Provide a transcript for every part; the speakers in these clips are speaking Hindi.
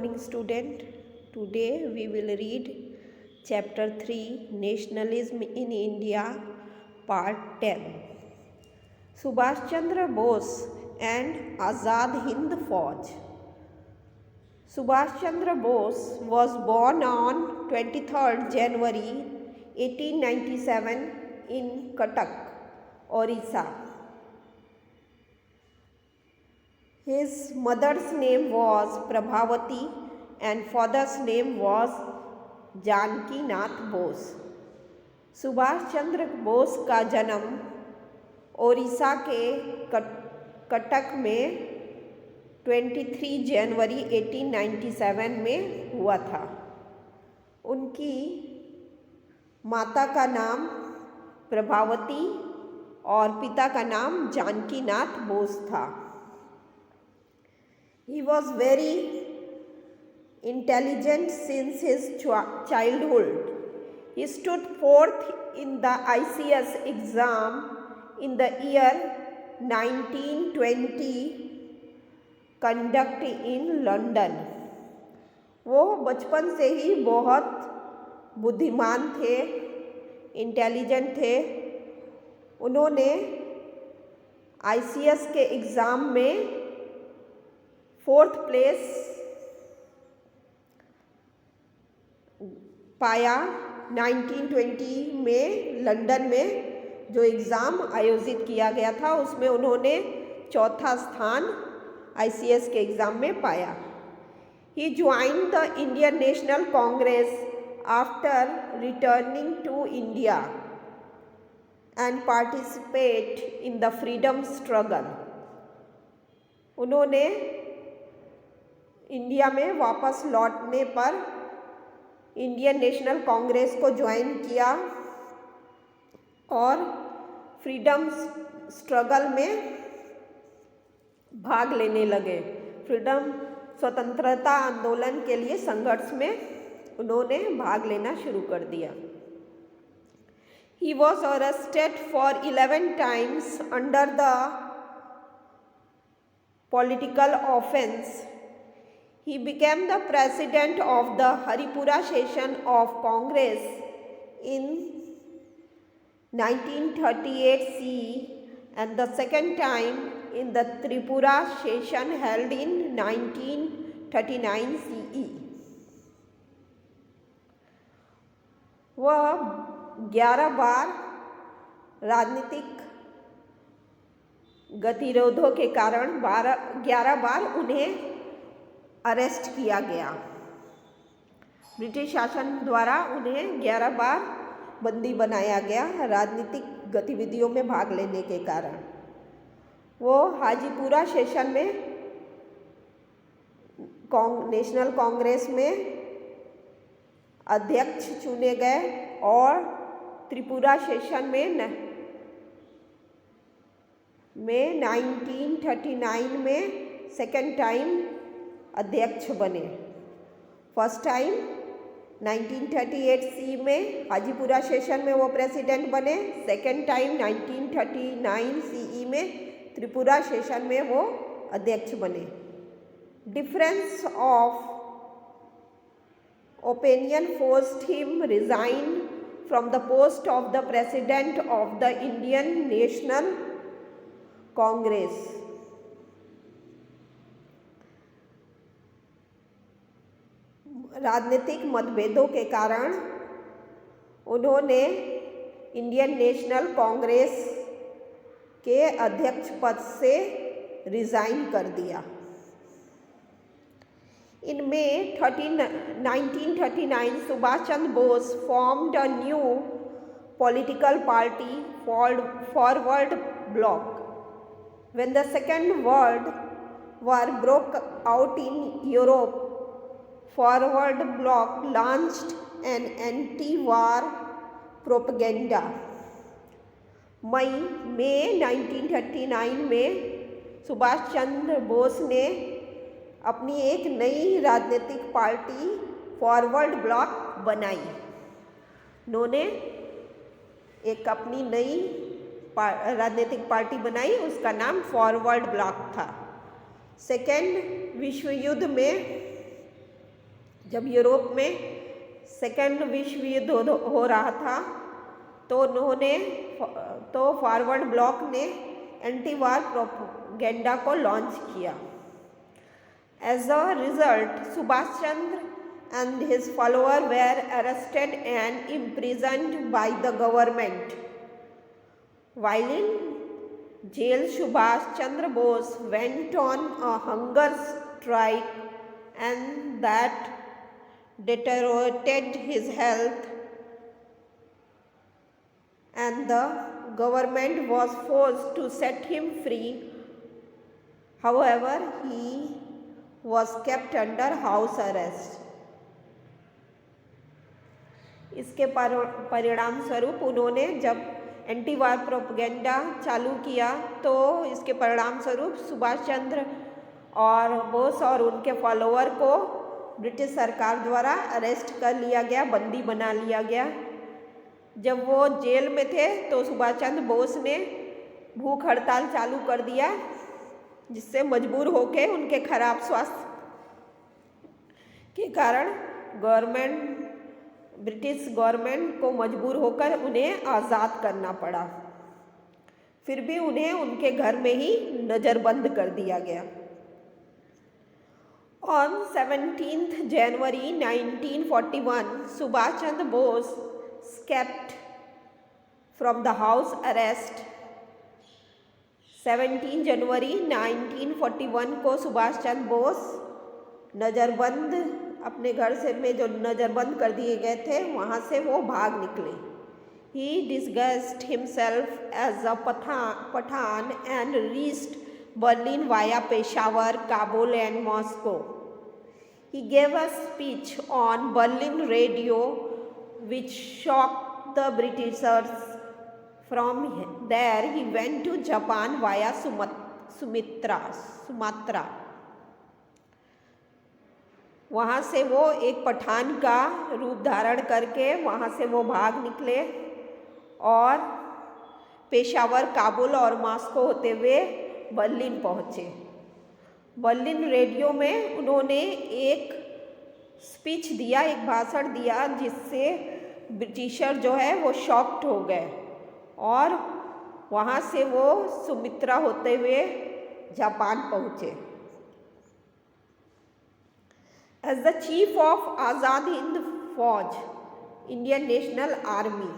morning, student. Today we will read chapter 3 Nationalism in India, part 10. Subhash Chandra Bose and Azad Hind Fauj. Subhash Chandra Bose was born on 23rd January 1897 in Cuttack, Orissa. His mother's name was Prabhavati and father's name was Janaki Nath Bose. Subhash Chandra Bose का जन्म ओडिशा के कटक में 23 जनवरी 1897 में हुआ था. उनकी माता का नाम प्रभावती और पिता का नाम जानकी नाथ बोस था. He was very intelligent since his childhood. He stood fourth in the ICS exam in the year 1920 conducted in London. वो बचपन से ही बहुत बुद्धिमान थे, इंटेलिजेंट थे. उन्होंने ICS के एग्ज़ाम में 4th प्लेस पाया. 1920 में लंदन में जो एग्ज़ाम आयोजित किया गया था उसमें उन्होंने 4था स्थान ICS के एग्ज़ाम में पाया. He joined the Indian National Congress after returning to India and participate in the freedom struggle. उन्होंने इंडिया में वापस लौटने पर इंडियन नेशनल कांग्रेस को ज्वाइन किया और फ्रीडम स्ट्रगल में भाग लेने लगे. फ्रीडम स्वतंत्रता आंदोलन के लिए संघर्ष में उन्होंने भाग लेना शुरू कर दिया. He was arrested for 11 times under the political offense. He became the president of the Haripura session of Congress in 1938 CE and the second time in the Tripura session held in 1939 CE. वह 11 बार राजनीतिक गतिरोधों के कारण 11 बार उन्हें अरेस्ट किया गया. ब्रिटिश शासन द्वारा उन्हें 11 बार बंदी बनाया गया राजनीतिक गतिविधियों में भाग लेने के कारण. वो हाजीपुरा सेशन में नेशनल कांग्रेस में अध्यक्ष चुने गए और त्रिपुरा सेशन में 1939 में सेकेंड टाइम अध्यक्ष बने. फर्स्ट टाइम 1938 सी में हाजीपुरा सेशन में वो प्रेसिडेंट बने. सेकेंड टाइम 1939 सीई में त्रिपुरा सेशन में वो अध्यक्ष बने. Difference of opinion forced him resign from the post of the president of the Indian national Congress. राजनीतिक मतभेदों के कारण उन्होंने इंडियन नेशनल कांग्रेस के अध्यक्ष पद से रिज़ाइन कर दिया. In May 1939, Subhash Chandra Bose formed a new political party called Forward Bloc. When the Second World War broke out in Europe, Forward Bloc launched an anti-war propaganda. मई 1939 में सुभाष चंद्र बोस ने अपनी एक नई राजनीतिक पार्टी फॉरवर्ड ब्लॉक बनाई. उन्होंने एक अपनी नई राजनीतिक पार्टी बनाई, उसका नाम फॉरवर्ड ब्लॉक था. सेकेंड विश्व युद्ध में जब यूरोप में सेकेंड विश्व युद्ध हो रहा था तो फॉरवर्ड ब्लॉक ने एंटी वार प्रोपेगेंडा को लॉन्च किया। As a result Subhash Chandra and his followers were arrested and imprisoned by the government. While in jail, Subhash Chandra Bose went on a hunger strike and that deteriorated his health, and the government was forced to set him free. However, he was kept under house arrest. इसके परिणाम स्वरूप उन्होंने जब एंटी वार प्रोपेगेंडा चालू किया तो इसके परिणाम स्वरूप सुभाष चंद्र और बोस और उनके फॉलोअर को ब्रिटिश सरकार द्वारा अरेस्ट कर लिया गया, बंदी बना लिया गया। जब वो जेल में थे तो सुभाष चंद्र बोस ने भूख हड़ताल चालू कर दिया, जिससे मजबूर होके उनके खराब स्वास्थ्य के कारण ब्रिटिश गवर्नमेंट को मजबूर होकर उन्हें आज़ाद करना पड़ा। फिर भी उन्हें उनके घर में ही नज़रबंद कर दिया गया। On 17th January 1941, Subhash Chandra Bose escaped from the house arrest। 17 जनवरी 1941 को सुभाष चंद्र बोस नज़रबंद अपने घर से में जो नज़रबंद कर दिए गए थे वहाँ से वो भाग निकले। He disguised himself as a Pathan and reached Berlin via Peshawar, Kabul and Moscow. He gave a speech on Berlin radio which shocked the Britishers. From there he went to Japan via Sumatra. वहाँ से वो एक पठान का रूप धारण करके वहाँ से वो भाग निकले और पेशावर, काबुल और मॉस्को होते हुए बर्लिन पहुँचे। बर्लिन रेडियो में उन्होंने एक स्पीच दिया, एक भाषण दिया, जिससे ब्रिटिशर जो है वो शॉक्ड हो गए और वहाँ से वो सुमित्रा होते हुए जापान पहुँचे। As the chief of Azad Hind Fauj, Indian National Army,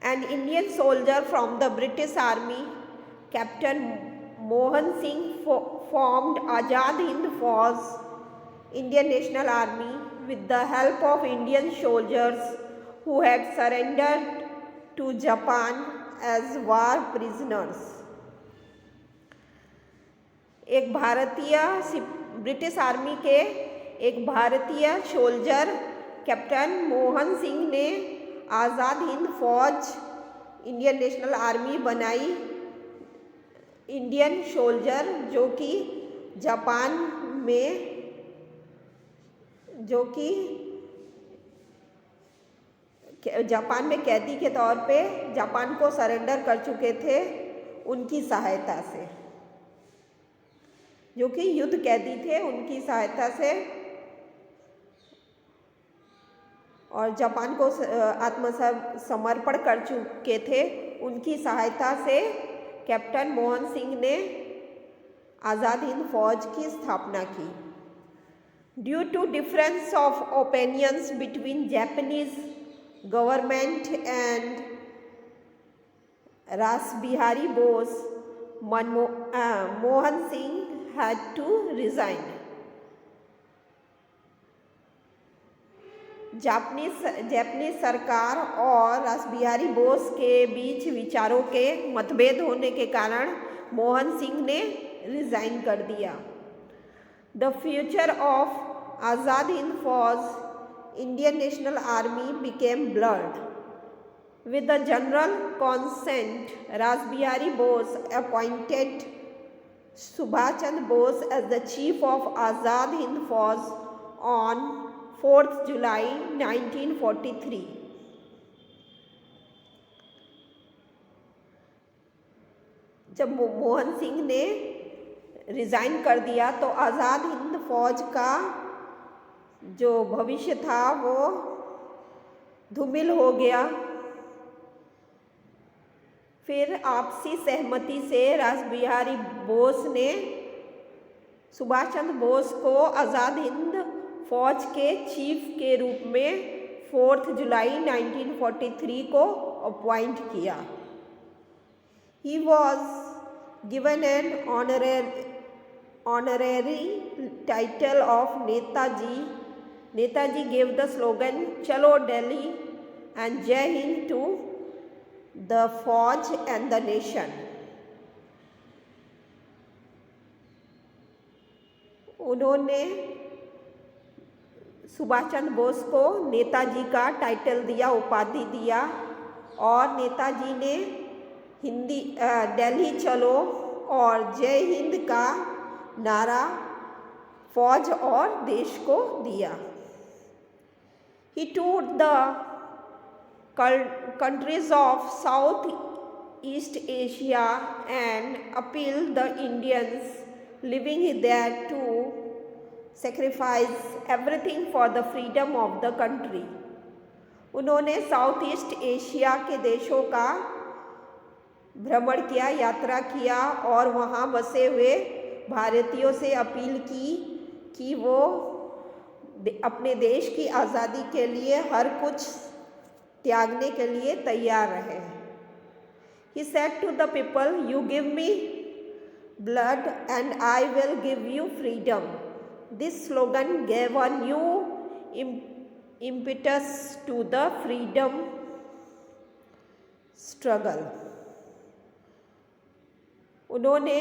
an Indian soldier from the British Army, Captain Mohan Singh formed Azad Hind Fauj, Indian National Army, with the help of Indian soldiers who had surrendered to Japan as war prisoners। एक ब्रिटिश आर्मी के एक भारतीय सोल्जर कैप्टन मोहन सिंह ने आज़ाद Hind Fauj Indian National army बनाई। इंडियन सोल्जर जो कि जापान में कैदी के तौर पे जापान को सरेंडर कर चुके थे, उनकी सहायता से, जो कि युद्ध कैदी थे, उनकी सहायता से और जापान को आत्मसमर्पण कर चुके थे, उनकी सहायता से कैप्टन मोहन सिंह ने आज़ाद हिंद फौज की स्थापना की। Due to difference of opinions between Japanese government and Rashbehari Bose, Mohan Singh had to resign। Japanese सरकार और रासबिहारी बोस के बीच विचारों के मतभेद होने के कारण मोहन सिंह ने रिजाइन कर दिया। The future of Azad Hind Fauj Indian National Army became blurred. With the general consent, Rashbehari Bose appointed Subhash Chandra Bose as the chief of Azad Hind Fauj on 4th July 1943। जब मोहन सिंह ने रिजाइन कर दिया तो आज़ाद हिंद फौज का जो भविष्य था वो धूमिल हो गया। फिर आपसी सहमति से रासबिहारी बोस ने सुभाष चंद्र बोस को आज़ाद हिंद फौज के चीफ के रूप में 4 जुलाई 1943 को अपॉइंट किया। He was given an honorary title of Netaji. Netaji gave the slogan "Chalo Delhi" and Jai Hind to the Fauj and the nation. उन्होंने सुभाष चंद्र बोस को नेताजी का टाइटल दिया, उपाधि दिया, और नेताजी ने दिल्ली चलो और जय हिंद का नारा फौज और देश को दिया। He toured the countries of South East Asia and appealed the Indians living there to sacrifice everything for the freedom of the country. उन्होंने साउथ ईस्ट एशिया के देशों का भ्रमण किया, यात्रा किया और वहाँ बसे हुए भारतीयों से अपील की कि वो अपने देश की आज़ादी के लिए हर कुछ त्यागने के लिए तैयार रहे। He said to the people, "You give me blood and I will give you freedom." This slogan gave a new impetus to the freedom struggle. उन्होंने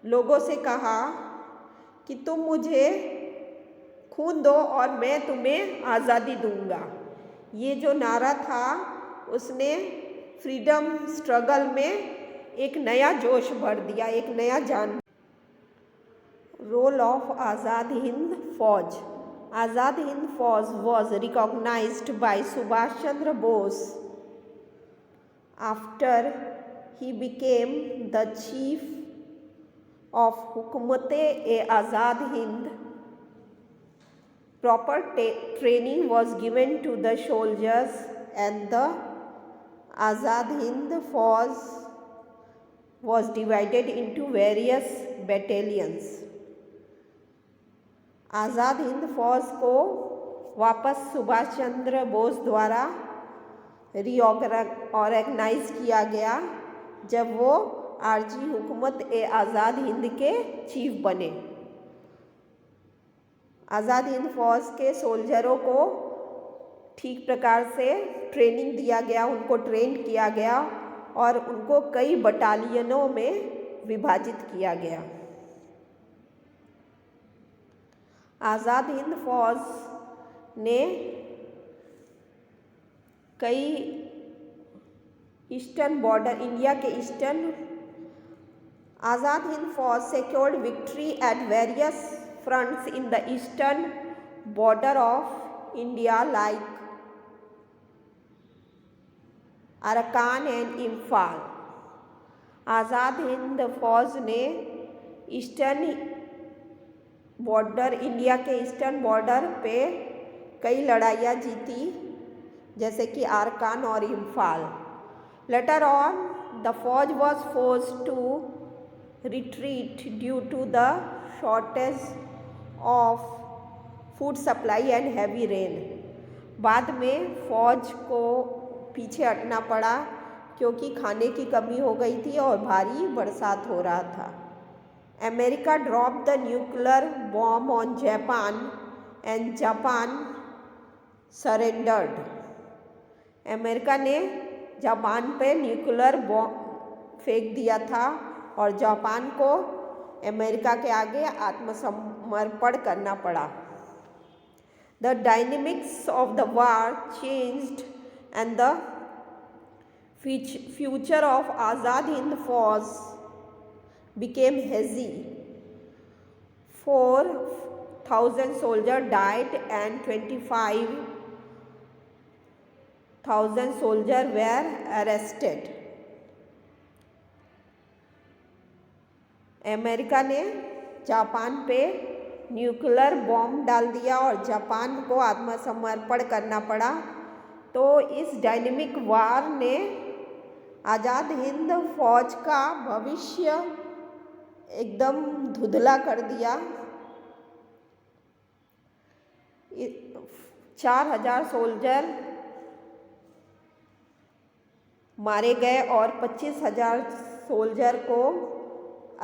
लोगों से कहा कि तुम मुझे खून दो और मैं तुम्हें आज़ादी दूंगा। ये जो नारा था उसने फ्रीडम स्ट्रगल में एक नया जोश भर दिया, एक नया जान। रोल ऑफ आज़ाद हिंद फौज। Azad Hind Fauj was recognized by Subhash Chandra Bose after he became the chief of Hukumat-e-Azad Hind. Proper training was given to the soldiers and the Azad Hind Fauj was divided into various battalions. आज़ाद हिंद फौज को वापस सुभाष चंद्र बोस द्वारा रीऑर्गेनाइज किया गया जब वो आरजी हुकूमत-ए-आज़ाद हिंद के चीफ बने। आज़ाद हिंद फौज के सोल्जरों को ठीक प्रकार से ट्रेनिंग दिया गया, उनको ट्रेन किया गया और उनको कई बटालियनों में विभाजित किया गया। आज़ाद हिंद फौज ने कई ईस्टर्न बॉर्डर, इंडिया के ईस्टर्न, आज़ाद हिंद फौज secured victory at various fronts in the eastern border of India like Arakan and Imphal. आज़ाद हिंद फौज ने ईस्टर्न बॉर्डर, इंडिया के ईस्टर्न बॉर्डर पे कई लड़ाइयाँ जीती, जैसे कि आरकान और Imphal. Later on, the Fauj was forced to retreat due to the shortage of food supply and heavy rain. बाद में फौज को पीछे हटना पड़ा क्योंकि खाने की कमी हो गई थी और भारी बरसात हो रहा था। America dropped the nuclear bomb on Japan and Japan surrendered. America ने जापान पे न्यूक्लियर बॉम्ब फेंक दिया था और जापान को अमेरिका के आगे आत्मसमर्पण करना पड़ा। The dynamics of the war changed and the future of Azad Hind Fauj became hazy. 4,000 soldiers died and 25,000 soldiers were arrested. America ने जापान पे न्यूक्लियर बॉम्ब डाल दिया और जापान को आत्मसमर्पण करना पड़ा। तो इस डायनेमिक वार ने आज़ाद हिंद फौज का भविष्य एकदम धुंधला कर दिया। 4000 सोल्जर मारे गए और 25,000 सोल्जर को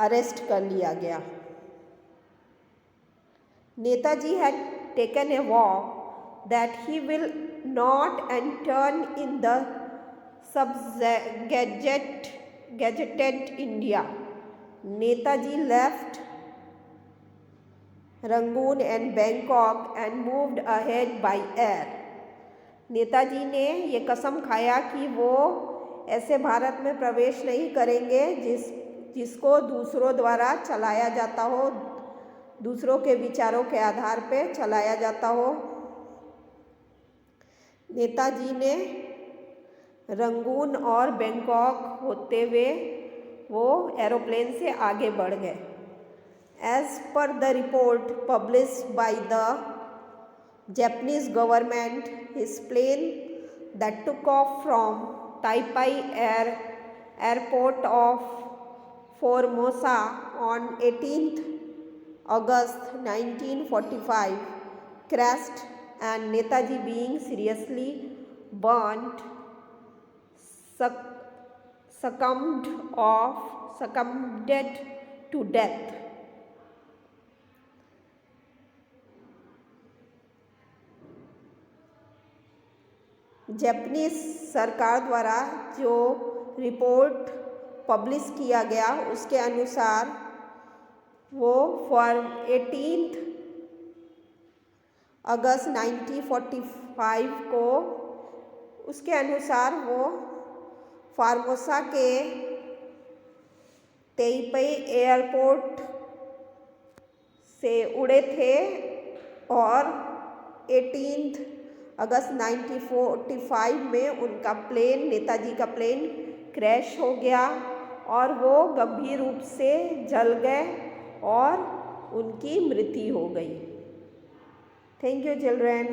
अरेस्ट कर लिया गया। Netaji had taken a vow that he will not enter in the subjugated India. Netaji left Rangoon and Bangkok and moved ahead by air. Netaji ने ये कसम खाया कि वो ऐसे भारत में प्रवेश नहीं करेंगे जिसको दूसरों द्वारा चलाया जाता हो, दूसरों के विचारों के आधार पे चलाया जाता हो। नेताजी ने रंगून और बैंकॉक होते हुए वो एरोप्लेन से आगे बढ़ गए। As per the report published by the Japanese government, his plane that took off from Taipei airport of Formosa on 18th August 1945 crashed and Netaji, being seriously burnt, succumbed to death. Japanese सरकार द्वारा जो रिपोर्ट पब्लिश किया गया उसके अनुसार वो 18 अगस्त 1945 को उसके अनुसार वो फार्मोसा के तेइपई एयरपोर्ट से उड़े थे और 18 अगस्त 1945 में उनका प्लेन, नेताजी का प्लेन क्रैश हो गया और वो गंभीर रूप से जल गए और उनकी मृत्यु हो गई। Thank you children.